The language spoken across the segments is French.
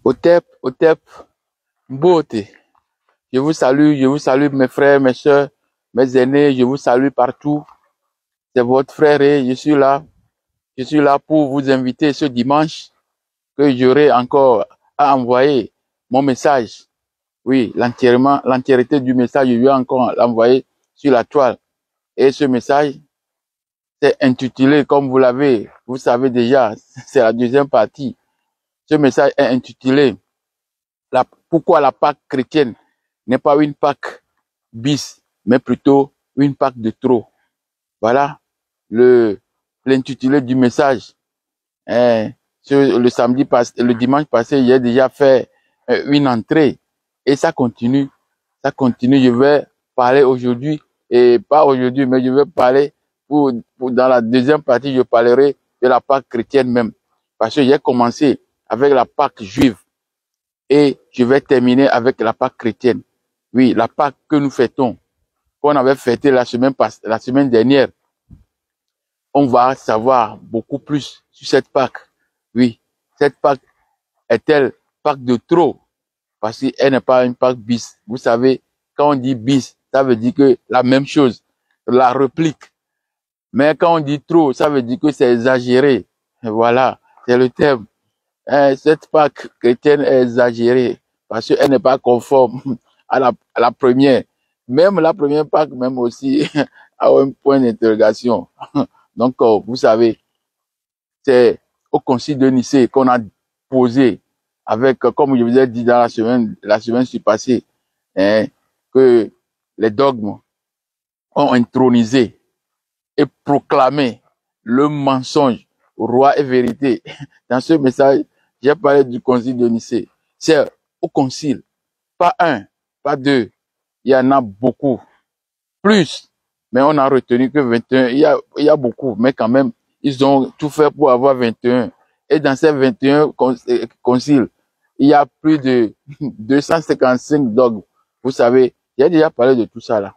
Otep, Beauté. Je vous salue mes frères, mes soeurs, mes aînés, je vous salue partout. C'est votre frère et je suis là pour vous inviter ce dimanche que j'aurai encore à envoyer mon message. Oui, l'entièreté du message, je vais encore l'envoyer sur la toile. Et ce message, c'est intitulé, comme vous savez déjà, c'est la deuxième partie. Ce message est intitulé pourquoi la Pâque chrétienne n'est pas une Pâque bis, mais plutôt une Pâque de trop. Voilà l'intitulé du message. Le dimanche passé, j'ai déjà fait une entrée et ça continue. Je vais parler aujourd'hui et pas aujourd'hui, mais je vais parler dans la deuxième partie, je parlerai de la Pâque chrétienne même. Parce que j'ai commencé avec la Pâque juive et je vais terminer avec la Pâque chrétienne. Oui, la Pâque que nous fêtons, qu'on avait fêté la semaine dernière. On va savoir beaucoup plus sur cette Pâque. Oui, cette Pâque est-elle Pâque de trop? Parce qu'elle n'est pas une Pâque bis. Vous savez, quand on dit bis, ça veut dire que la même chose, la réplique. Mais quand on dit trop, ça veut dire que c'est exagéré. Et voilà, c'est le terme. Cette Pâque chrétienne est exagérée parce qu'elle n'est pas conforme à la première. Même la première Pâque, même aussi, a un point d'interrogation. Donc, vous savez, c'est au Concile de Nicée qu'on a posé avec, comme je vous ai dit dans la semaine passée, que les dogmes ont intronisé et proclamé le mensonge, roi et vérité. Dans ce message, j'ai parlé du Concile de Nicée. C'est au Concile, pas un, pas deux, il y en a beaucoup, plus, mais on a retenu que 21, il y a beaucoup, mais quand même, ils ont tout fait pour avoir 21. Et dans ces 21 conciles, il y a plus de 255 dogmes. Vous savez, j'ai déjà parlé de tout ça là.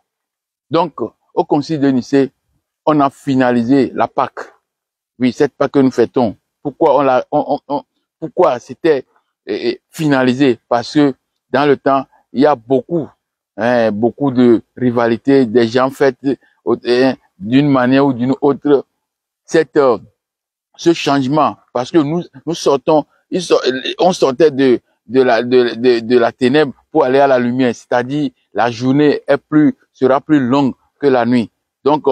Donc, au Concile de Nicée, on a finalisé la Pâque. Oui, cette Pâque que nous fêtons. Pourquoi c'était finalisé? Parce que dans le temps, il y a beaucoup de rivalités, des gens fêtent d'une manière ou d'une autre ce changement, parce que nous sortons, on sortait de la ténèbre pour aller à la lumière, c'est-à-dire la journée sera plus longue que la nuit. Donc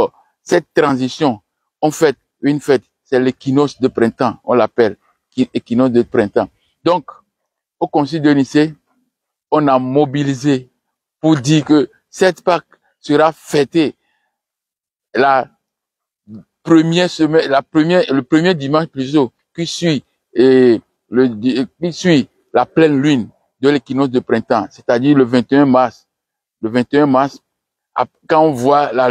cette transition, on fait une fête, c'est l'équinoxe de printemps, on l'appelle équinoxe de printemps. Donc au Concile de Nicée, on a mobilisé pour dire que cette Pâque sera fêtée le premier dimanche plutôt, qui suit la pleine lune de l'équinoxe de printemps, c'est-à-dire le 21 mars. Le 21 mars, quand on voit la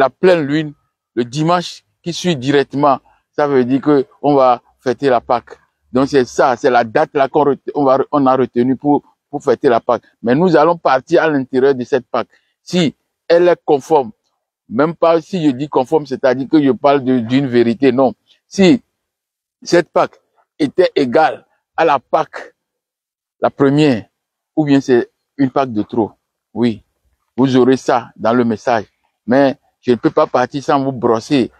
pleine lune, le dimanche qui suit directement, ça veut dire que on va fêter la Pâque. Donc c'est ça, c'est la date là on a retenu pour fêter la Pâque. Mais nous allons partir à l'intérieur de cette Pâque. Si elle est conforme, même pas si je dis conforme, c'est-à-dire que je parle d'une vérité, non. Si cette Pâque était égale à la Pâque, la première, ou bien c'est une Pâque de trop, oui, vous aurez ça dans le message. Mais je ne peux pas partir sans vous brosser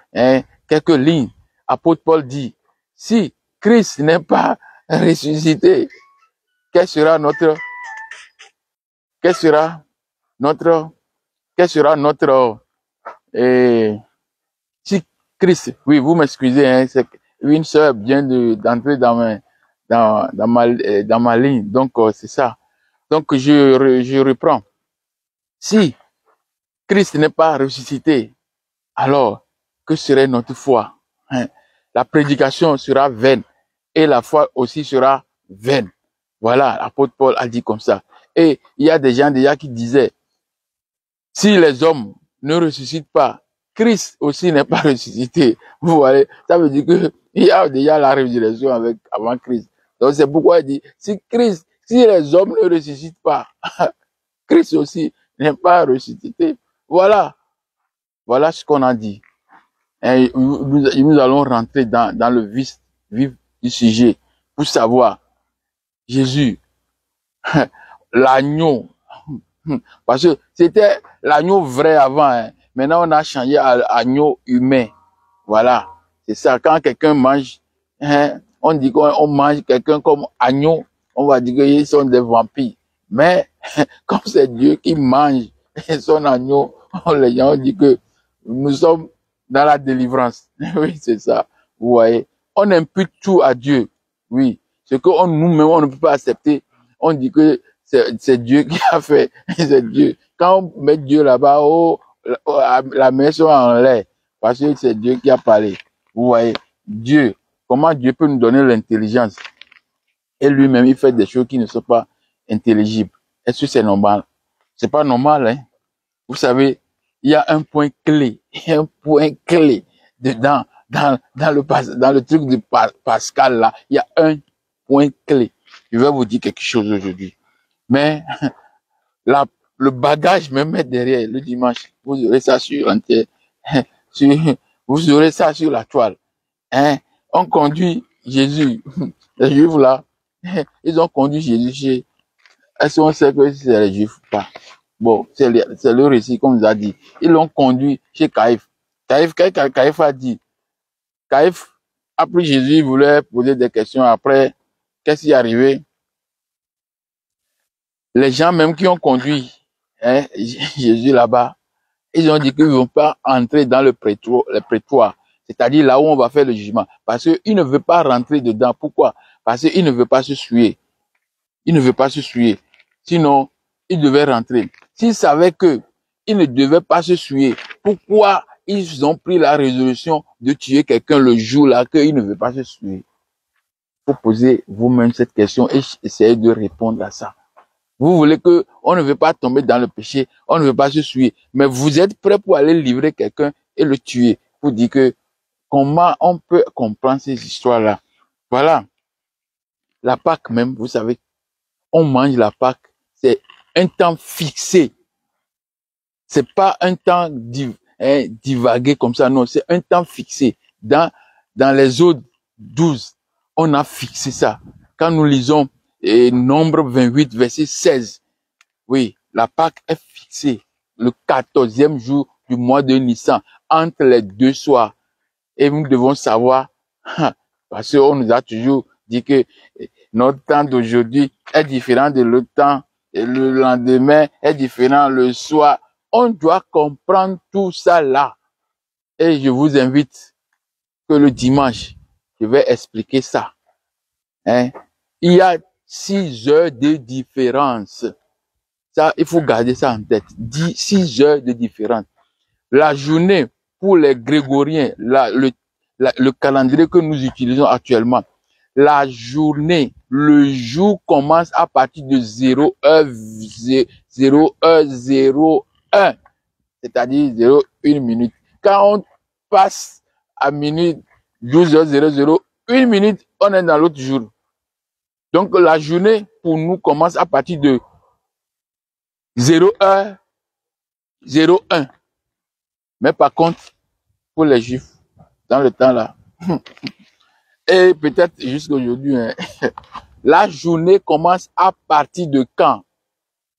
quelques lignes. Apôtre Paul dit, si Christ n'est pas ressuscité, quel sera notre si Christ, oui, vous m'excusez, c'est une sœur vient d'entrer dans ma ligne, donc c'est ça. Donc je reprends. Si Christ n'est pas ressuscité, alors que serait notre foi? La prédication sera vaine et la foi aussi sera vaine. Voilà, l'apôtre Paul a dit comme ça. Et il y a des gens déjà qui disaient, si les hommes ne ressuscitent pas, Christ aussi n'est pas ressuscité. Vous voyez, ça veut dire que il y a déjà la résurrection avant Christ. Donc c'est pourquoi il dit, si les hommes ne ressuscitent pas, Christ aussi n'est pas ressuscité. Voilà ce qu'on a dit. Et nous allons rentrer dans le vif du sujet. pour savoir. Jésus, l'agneau. Parce que c'était l'agneau vrai avant. Hein. Maintenant, on a changé à l'agneau humain. Voilà. C'est ça. Quand quelqu'un mange, hein, on dit qu'on mange quelqu'un comme agneau, on va dire qu'ils sont des vampires. Mais, comme c'est Dieu qui mange son agneau, les gens ont dit que nous sommes dans la délivrance. Oui, c'est ça. Vous voyez. On impute tout à Dieu. Oui. Ce que nous-mêmes, on ne peut pas accepter. On dit que c'est Dieu qui a fait. C'est Dieu. Quand on met Dieu là-bas, oh, la maison en l'air. Parce que c'est Dieu qui a parlé. Vous voyez. Dieu. Comment Dieu peut nous donner l'intelligence? Et lui-même, il fait des choses qui ne sont pas intelligibles. Est-ce que c'est normal? C'est pas normal, hein? Vous savez, il y a un point clé. Il y a un point clé dedans. Dans le truc de Pascal, là. Il y a un point clé. Je vais vous dire quelque chose aujourd'hui. Mais, le bagage me met derrière le dimanche. Vous aurez ça sur l'antenne. Vous aurez ça sur la toile. Hein? On conduit Jésus. Les Juifs là, ils ont conduit Jésus chez. Est-ce qu'on sait que c'est les Juifs ou pas? Bon, c'est le récit qu'on nous a dit. Ils l'ont conduit chez Caïphe. Caïphe a dit. Caïphe a pris Jésus, il voulait poser des questions. Après, qu'est-ce qui est arrivé? Les gens même qui ont conduit Jésus là-bas, ils ont dit qu'ils ne vont pas entrer dans le prétoire, c'est-à-dire là où on va faire le jugement. Parce qu'ils ne veulent pas rentrer dedans. Pourquoi? Parce qu'ils ne veulent pas se souiller. Ils ne veulent pas se souiller. Sinon, ils devaient rentrer. S'ils savaient que ils ne devaient pas se souiller, pourquoi ils ont pris la résolution de tuer quelqu'un le jour là qu'ils ne veulent pas se souiller? Vous posez vous-même cette question et essayez de répondre à ça. Vous voulez que on ne veut pas tomber dans le péché, on ne veut pas se souiller, mais vous êtes prêt pour aller livrer quelqu'un et le tuer, pour dire que comment on peut comprendre ces histoires-là. Voilà. La Pâque même, vous savez, on mange la Pâque, c'est un temps fixé. C'est pas un temps divagué comme ça, non, c'est un temps fixé. Dans les 12, on a fixé ça. Quand nous lisons Nombre 28, verset 16, oui, la Pâque est fixée le 14e jour du mois de Nissan, entre les deux soirs. Et nous devons savoir, parce qu'on nous a toujours dit que notre temps d'aujourd'hui est différent de l'autre temps, et le lendemain est différent le soir. On doit comprendre tout ça là. Et je vous invite que le dimanche, je vais expliquer ça. Hein? Il y a 6 heures de différence. Ça, il faut garder ça en tête. 6 heures de différence. La journée, pour les grégoriens, le calendrier que nous utilisons actuellement, la journée, le jour commence à partir de 0h01, c'est-à-dire 0,1 minute. Quand on passe à minute 12h00, 1 minute, on est dans l'autre jour. Donc la journée, pour nous, commence à partir de 0h01. Mais par contre, pour les Juifs, dans le temps là, et peut-être jusqu'aujourd'hui, hein, la journée commence à partir de quand?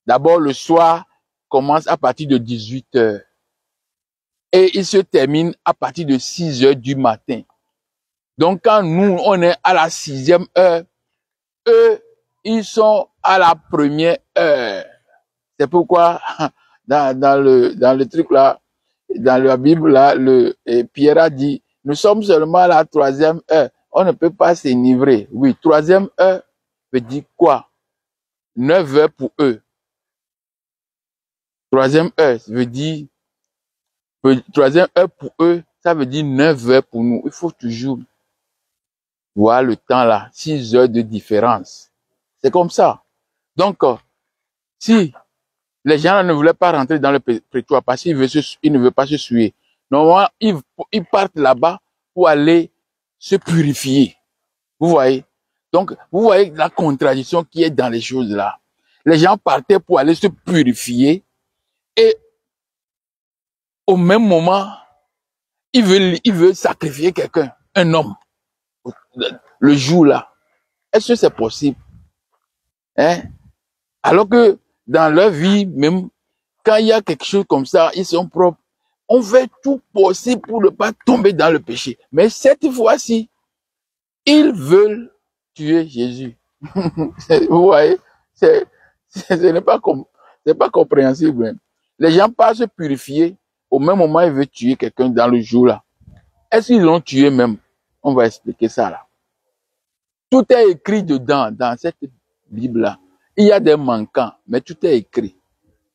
D'abord, le soir commence à partir de 18h. Et il se termine à partir de 6h du matin. Donc, quand nous, on est à la 6e heure, eux, ils sont à la 1re heure. C'est pourquoi, dans le truc là, dans la Bible là, Pierre a dit, nous sommes seulement à la 3e heure. On ne peut pas s'enivrer. Oui, 3e heure veut dire quoi? 9 heures pour eux. 3e heure veut dire, 3e heure pour eux, ça veut dire 9 heures pour nous. Il faut toujours voir le temps là, 6 heures de différence. C'est comme ça. Donc, si les gens ne voulaient pas rentrer dans le prétoire parce qu'ils ne veulent pas se souiller, normalement, ils partent là-bas pour aller se purifier. Vous voyez? Donc, vous voyez la contradiction qui est dans les choses là. Les gens partaient pour aller se purifier et au même moment, ils veulent sacrifier quelqu'un, un homme, le jour là. Est-ce que c'est possible? Hein? Alors que dans leur vie, même quand il y a quelque chose comme ça, ils sont propres. On fait tout possible pour ne pas tomber dans le péché. Mais cette fois-ci, ils veulent tuer Jésus. Vous voyez, ce n'est pas comme, c'est pas compréhensible. Les gens passent se purifier. Au même moment, ils veulent tuer quelqu'un dans le jour là. Est-ce qu'ils l'ont tué même? On va expliquer ça là. Tout est écrit dedans, dans cette Bible-là. Il y a des manquants, mais tout est écrit.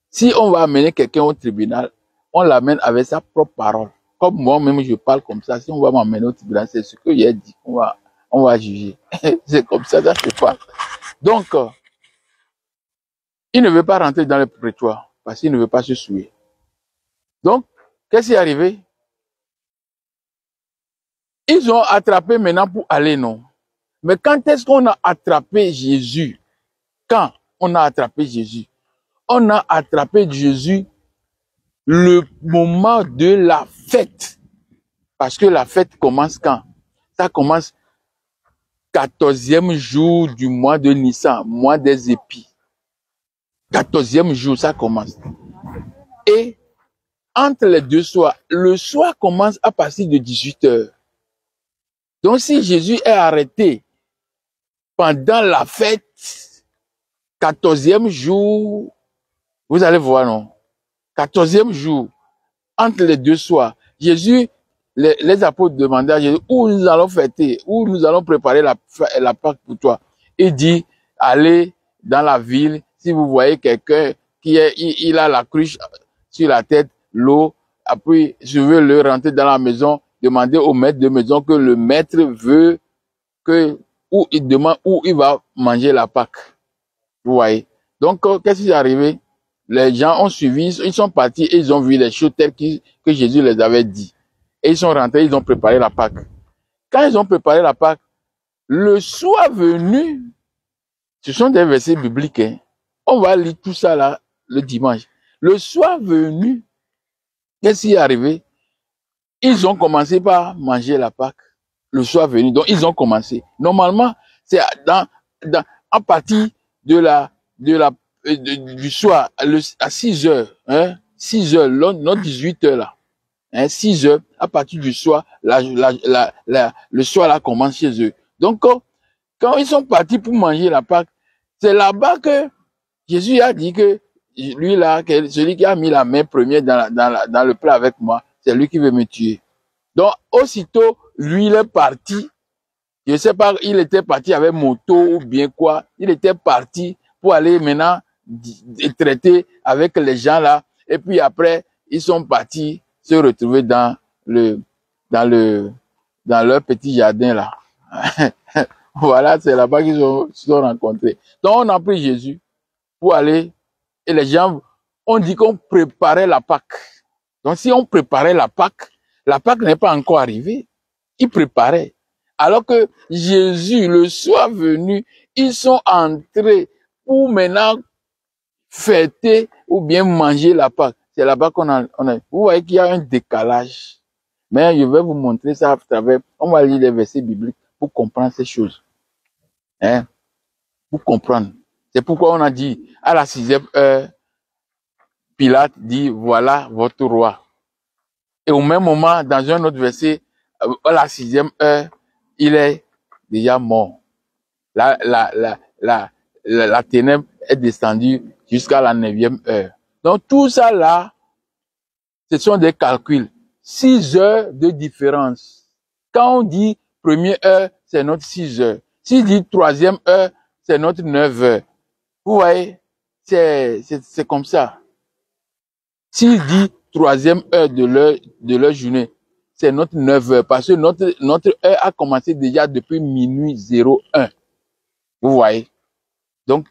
Si on va amener quelqu'un au tribunal, on l'amène avec sa propre parole. Comme moi-même, je parle comme ça. Si on va m'amener au tribunal, c'est ce que j'ai dit. On va juger. C'est comme ça, ça se passe. Donc, il ne veut pas rentrer dans le prétoire parce qu'il ne veut pas se souiller. Donc, qu'est-ce qui est arrivé? Ils ont attrapé maintenant pour aller, non? Mais quand est-ce qu'on a attrapé Jésus? Quand on a attrapé Jésus? On a attrapé Jésus le moment de la fête. Parce que la fête commence quand? Ça commence 14e jour du mois de Nissan, mois des épis. 14e jour, ça commence. Et entre les deux soirs, le soir commence à partir de 18h. Donc si Jésus est arrêté pendant la fête, 14e jour, vous allez voir, non? 14e jour, entre les deux soirs, Jésus, les apôtres demandaient à Jésus, où nous allons fêter, où nous allons préparer la Pâque pour toi. Il dit, allez dans la ville, si vous voyez quelqu'un il a la cruche sur la tête, l'eau, après, je veux le rentrer dans la maison, demander au maître de maison que le maître veut où il demande où il va manger la Pâque. Vous voyez. Donc, qu'est-ce qui est arrivé? Les gens ont suivi, ils sont partis et ils ont vu les choses telles que Jésus les avait dit. Et ils sont rentrés, ils ont préparé la Pâque. Quand ils ont préparé la Pâque, le soir venu, ce sont des versets bibliques, hein. On va lire tout ça là, le dimanche. Le soir venu, qu'est-ce qui est arrivé? Ils ont commencé par manger la Pâque. Le soir venu, donc ils ont commencé. Normalement, c'est à partir du soir, à 6 heures, hein, 6 heures, non 18 heures là, hein, 6 heures, à partir du soir, le soir là commence chez eux. Donc, quand ils sont partis pour manger la Pâque, c'est là-bas que Jésus a dit que lui là, celui qui a mis la main première dans le plat avec moi, c'est lui qui veut me tuer. Donc, aussitôt, lui, il est parti. Je ne sais pas, il était parti avec moto ou bien quoi. Il était parti pour aller maintenant traiter avec les gens là. Et puis après, ils sont partis se retrouver dans leur petit jardin là. Voilà, c'est là-bas qu'ils se sont rencontrés. Donc, on a pris Jésus pour aller, et les gens ont dit qu'on préparait la Pâque. Donc, si on préparait la Pâque n'est pas encore arrivée. Ils préparaient. Alors que Jésus, le soir venu, ils sont entrés pour maintenant fêter ou bien manger la Pâque. C'est là-bas qu'on a. Vous voyez qu'il y a un décalage. Mais je vais vous montrer ça à travers. On va lire les versets bibliques pour comprendre ces choses. Hein? Pour comprendre. C'est pourquoi on a dit, à la 6e heure, Pilate dit, voilà votre roi. Et au même moment, dans un autre verset, à la 6e heure, il est déjà mort. La ténèbre est descendue jusqu'à la 9e heure. Donc tout ça là, ce sont des calculs. 6 heures de différence. Quand on dit première heure, c'est notre 6 heures. Si on dit 3e heure, c'est notre 9 heures. Vous voyez, c'est comme ça. S'il dit 3e heure de leur journée, c'est notre 9 heures. Parce que notre heure a commencé déjà depuis minuit 01. Vous voyez? Donc,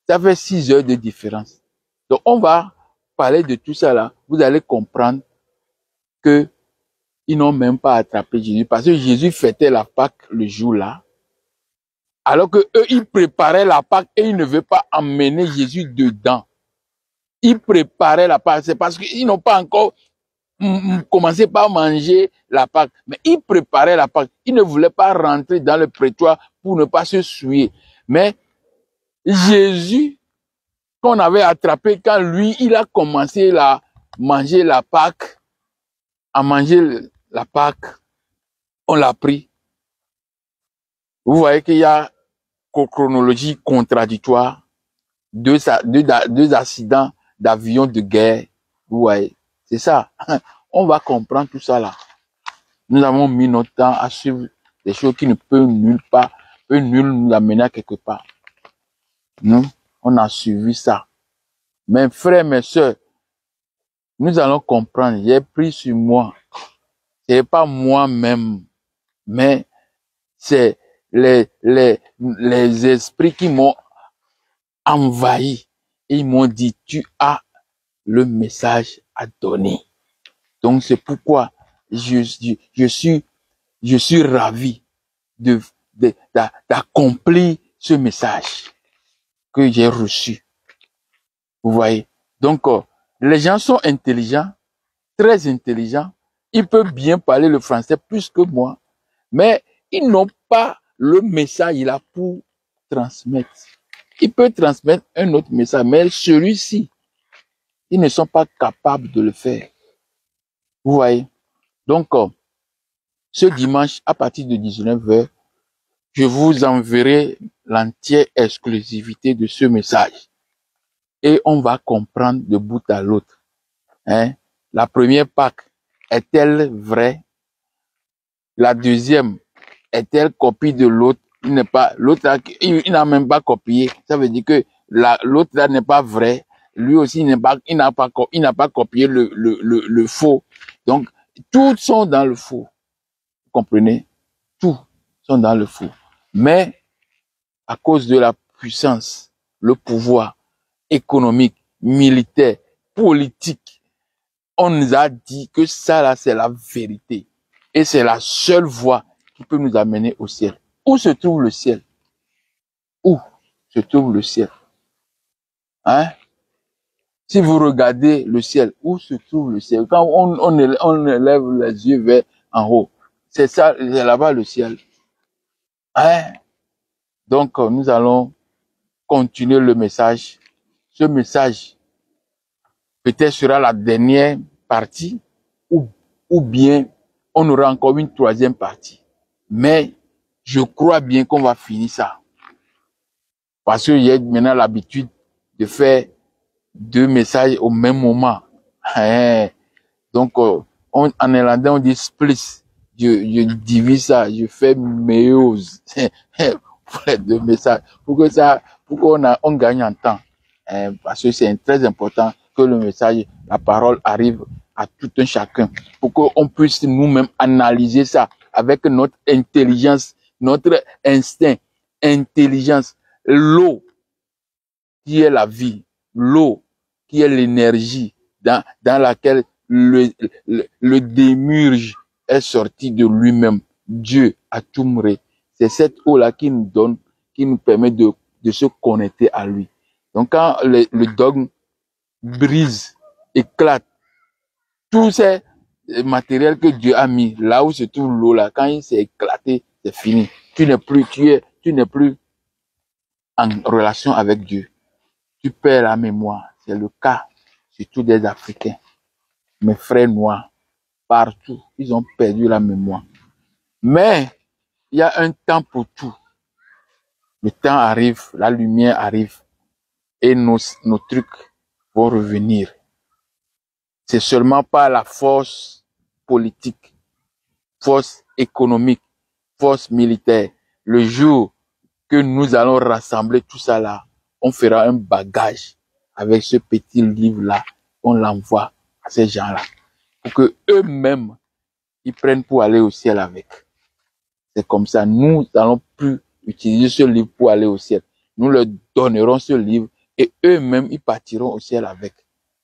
ça fait 6 heures de différence. Donc, on va parler de tout ça là. Vous allez comprendre que ils n'ont même pas attrapé Jésus. Parce que Jésus fêtait la Pâque le jour là. Alors que eux, ils préparaient la Pâque et ils ne veulent pas emmener Jésus dedans. Ils préparaient la Pâque. C'est parce qu'ils n'ont pas encore commencer par manger la Pâque. Mais il préparait la Pâque. Il ne voulait pas rentrer dans le prétoire pour ne pas se souiller. Mais Jésus, qu'on avait attrapé quand lui, il a commencé à manger la Pâque, on l'a pris. Vous voyez qu'il y a chronologie contradictoire, deux accidents d'avion de guerre. Vous voyez, c'est ça. On va comprendre tout ça là. Nous avons mis notre temps à suivre des choses qui ne peuvent nul nous amener à quelque part. Nous, on a suivi ça. Mes frères, mes sœurs, nous allons comprendre. J'ai pris sur moi. Ce n'est pas moi-même, mais c'est les esprits qui m'ont envahi. Et ils m'ont dit, tu as le message à donner. Donc c'est pourquoi je suis ravi d'accomplir ce message que j'ai reçu. Vous voyez? Donc, les gens sont intelligents, très intelligents. Ils peuvent bien parler le français plus que moi, mais ils n'ont pas le message là pour transmettre. Ils peuvent transmettre un autre message, mais celui-ci, ils ne sont pas capables de le faire. Vous voyez? Donc, ce dimanche, à partir de 19h, je vous enverrai l'entière exclusivité de ce message. Et on va comprendre de bout à l'autre. Hein? La première Pâque, est-elle vraie? La deuxième, est-elle copie de l'autre? L'autre, il n'a même pas copié. Ça veut dire que l'autre là n'est pas vrai. Lui aussi, il n'a pas copié le faux. Donc, tous sont dans le faux. Vous comprenez? Tous sont dans le faux. Mais, à cause de la puissance, le pouvoir économique, militaire, politique, on nous a dit que ça là, c'est la vérité. Et c'est la seule voie qui peut nous amener au ciel. Où se trouve le ciel? Où se trouve le ciel? Hein? Si vous regardez le ciel, où se trouve le ciel? Quand on élève les yeux vers en haut, c'est ça, c'est là-bas le ciel. Hein? Donc, nous allons continuer le message. Ce message, peut-être sera la dernière partie, ou bien on aura encore une troisième partie. Mais je crois bien qu'on va finir ça. Parce que j'ai maintenant l'habitude de faire 2 messages au même moment. Donc, en néerlandais, on dit split. Je divise ça, je fais meuse pour les 2 messages. Pour qu'on gagne en temps. Parce que c'est très important que le message, la parole arrive à tout un chacun. Pour qu'on puisse nous-mêmes analyser ça avec notre intelligence, notre instinct, intelligence. L'eau qui est la vie, l'eau qui est l'énergie dans laquelle le démiurge est sorti de lui-même. Dieu a Atumré. C'est cette eau-là qui nous permet de se connecter à lui. Donc quand le dogme brise, éclate, tous ces matériels que Dieu a mis, là où se trouve l'eau là, quand il s'est éclaté, c'est fini. Tu n'es plus en relation avec Dieu. Tu perds la mémoire. C'est le cas, surtout des Africains. Mes frères noirs, partout, ils ont perdu la mémoire. Mais, il y a un temps pour tout. Le temps arrive, la lumière arrive, et nos trucs vont revenir. C'est seulement par la force politique, force économique, force militaire. Le jour que nous allons rassembler tout ça là, on fera un bagage avec ce petit livre-là, on l'envoie à ces gens-là, pour que eux-mêmes, ils prennent pour aller au ciel avec. C'est comme ça, nous n'allons plus utiliser ce livre pour aller au ciel. Nous leur donnerons ce livre et eux-mêmes, ils partiront au ciel avec.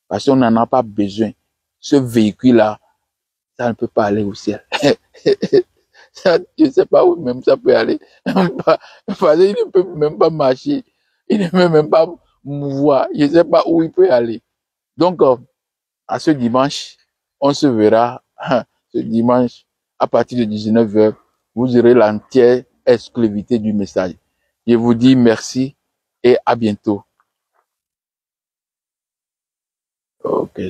Parce qu'on n'en a pas besoin. Ce véhicule-là, ça ne peut pas aller au ciel. Ça, je ne sais pas où même ça peut aller. Parce qu'il ne peut même pas marcher. Il ne peut même pas mouvoir. Je ne sais pas où il peut aller. Donc, à ce dimanche, On se verra ce dimanche à partir de 19h. Vous aurez l'entière exclusivité du message. Je vous dis merci et à bientôt. Ok.